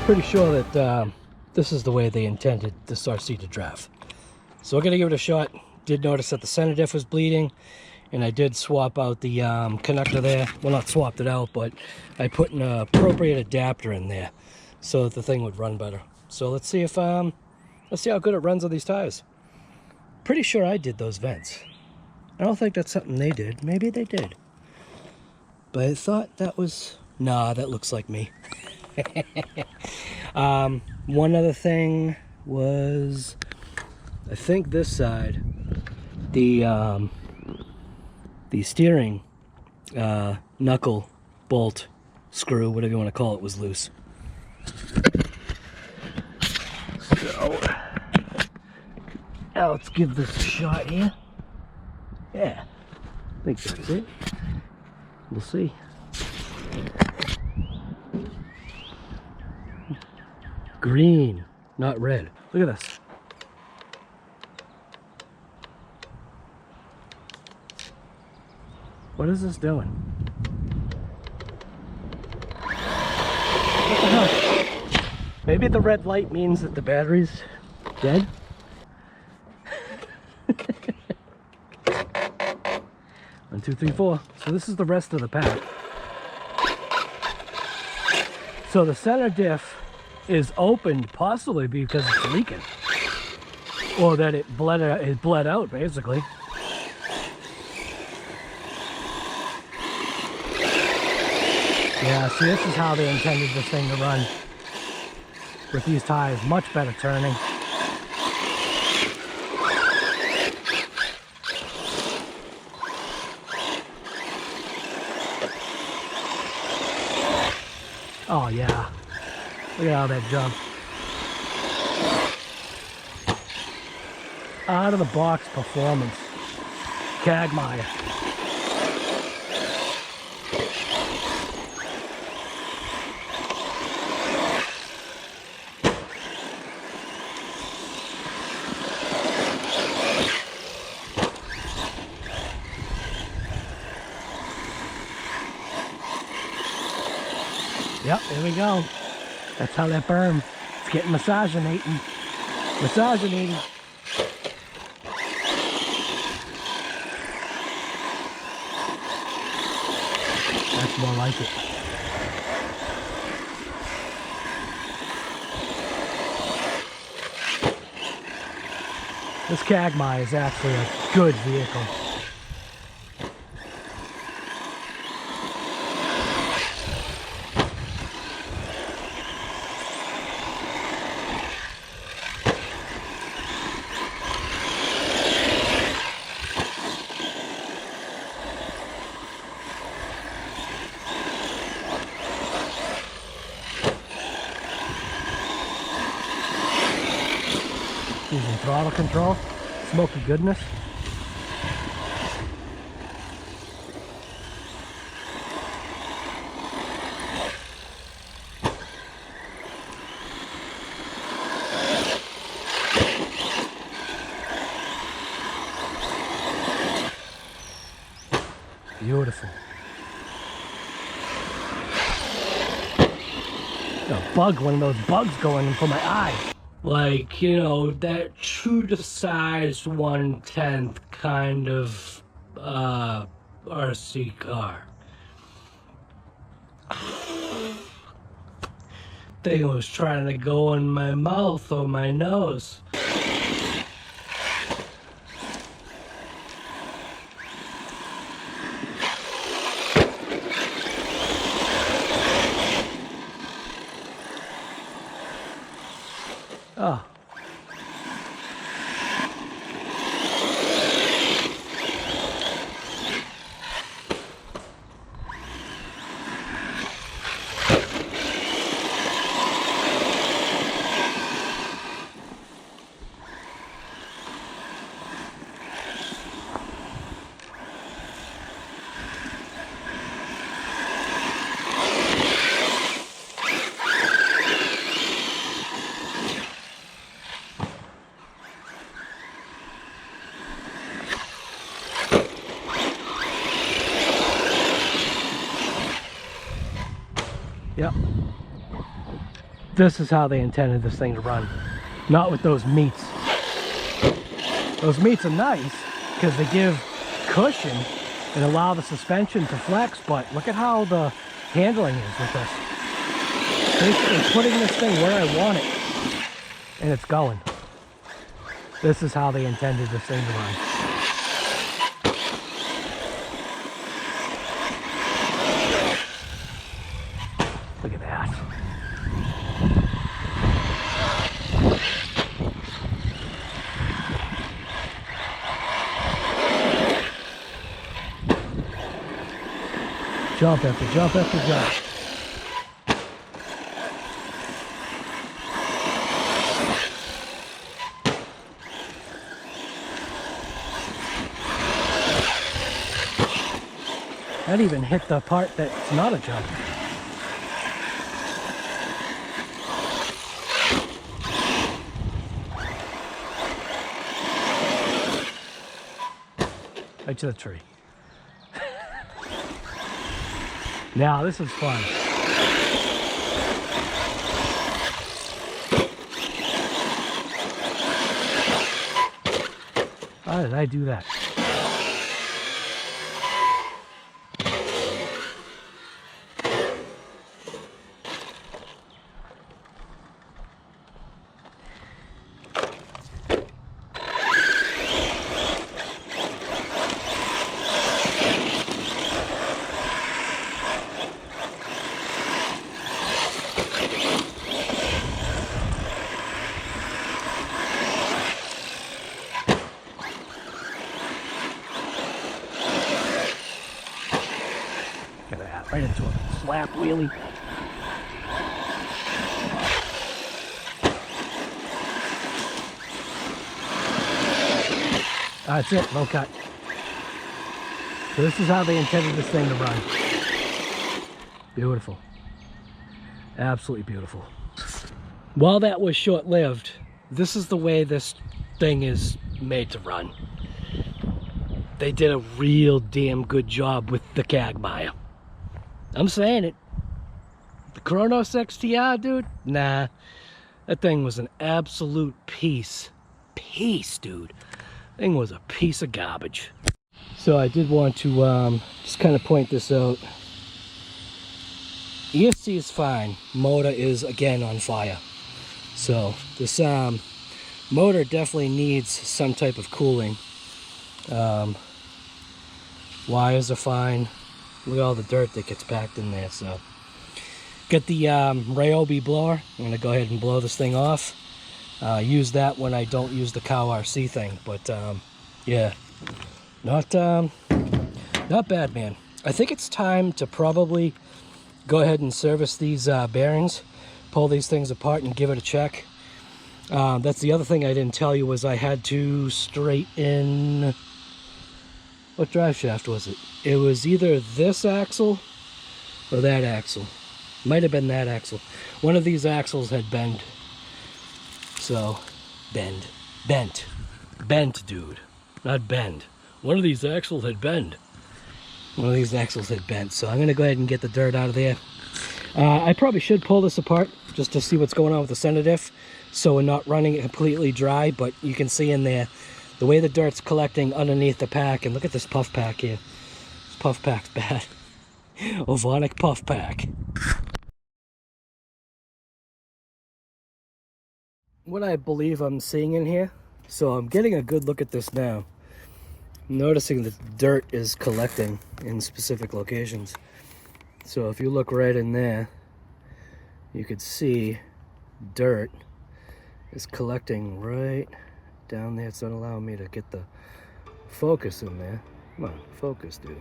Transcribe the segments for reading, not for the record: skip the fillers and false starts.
Pretty sure that this is the way they intended this RC to drive. So we're gonna give it a shot. Did notice that the center diff was bleeding, and I did swap out the connector there. Well, not swapped it out, but I put an appropriate adapter in there so that the thing would run better. So let's see if let's see how good it runs on these tires. Pretty sure I did those vents. I don't think that's something they did. Maybe they did, but I thought that was, nah, that looks like me. One other thing was, I think this side, the steering knuckle bolt screw, whatever you want to call it, was loose. So now let's give this a shot here. Yeah, I think that's it. We'll see. Green, not red. Look at this. What is this doing? What the hell? Maybe the red light means that the battery's dead? 1, 2, 3, 4. So this is the rest of the pack. So the center diff is opened possibly because it's leaking, or that it bled out basically. Yeah, see, this is how they intended this thing to run with these tires. Much better turning. Oh yeah. Look at how that jump. Out of the box performance. Kagama. Yep, there we go. That's how that berm. It's getting misoginating. Misoginating. That's more like it. This Kagama is actually a good vehicle. Using throttle control, smoky goodness. Beautiful. A bug, one of those bugs going in for my eye. Like, you know, that true to size 1/10 kind of RC car. Thing was trying to go in my mouth or my nose. Oh. Yep. This is how they intended this thing to run. Not with those meats. Those meats are nice because they give cushion and allow the suspension to flex, but look at how the handling is with this. Basically putting this thing where I want it, and it's going. This is how they intended this thing to run. Look at that. Jump after jump after jump. That even hit the part that's not a jump. Right to the tree. Now this is fun. How did I do that? Right into a slap wheelie. That's it, low cut. So this is how they intended this thing to run. Beautiful. Absolutely beautiful. While that was short-lived, this is the way this thing is made to run. They did a real damn good job with the Kagama. I'm saying it. The Kronos XTR, dude, nah. That thing was an absolute piece. Dude. Thing was a piece of garbage. So I did want to just kind of point this out. ESC is fine. Motor is, again, on fire. So this motor definitely needs some type of cooling. Wires are fine. Look at all the dirt that gets packed in there. So get the Ryobi blower. I'm gonna go ahead and blow this thing off. Use that when I don't use the cow RC thing. But yeah, not bad, man. I think it's time to probably go ahead and service these bearings, pull these things apart and give it a check. That's the other thing I didn't tell you, was I had to straighten, what drive shaft was it? It was either this axle or that axle. Might have been that axle. One of these axles had bent. So, bent, dude. Not bend. One of these axles had bent. One of these axles had bent. So I'm gonna go ahead and get the dirt out of there. I probably should pull this apart just to see what's going on with the center diff, so we're not running it completely dry. But you can see in there the way the dirt's collecting underneath the pack. And look at this puff pack here. This puff pack's bad. Ovonic puff pack. What I believe I'm seeing in here, so I'm getting a good look at this now. I'm noticing that dirt is collecting in specific locations. So if you look right in there, you could see dirt is collecting right down there. It's not allowing me to get the focus in there. Come on, focus, dude.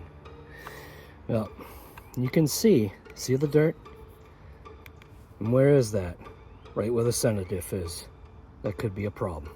Well, you can see the dirt? And where is that? Right where the center diff is. That could be a problem.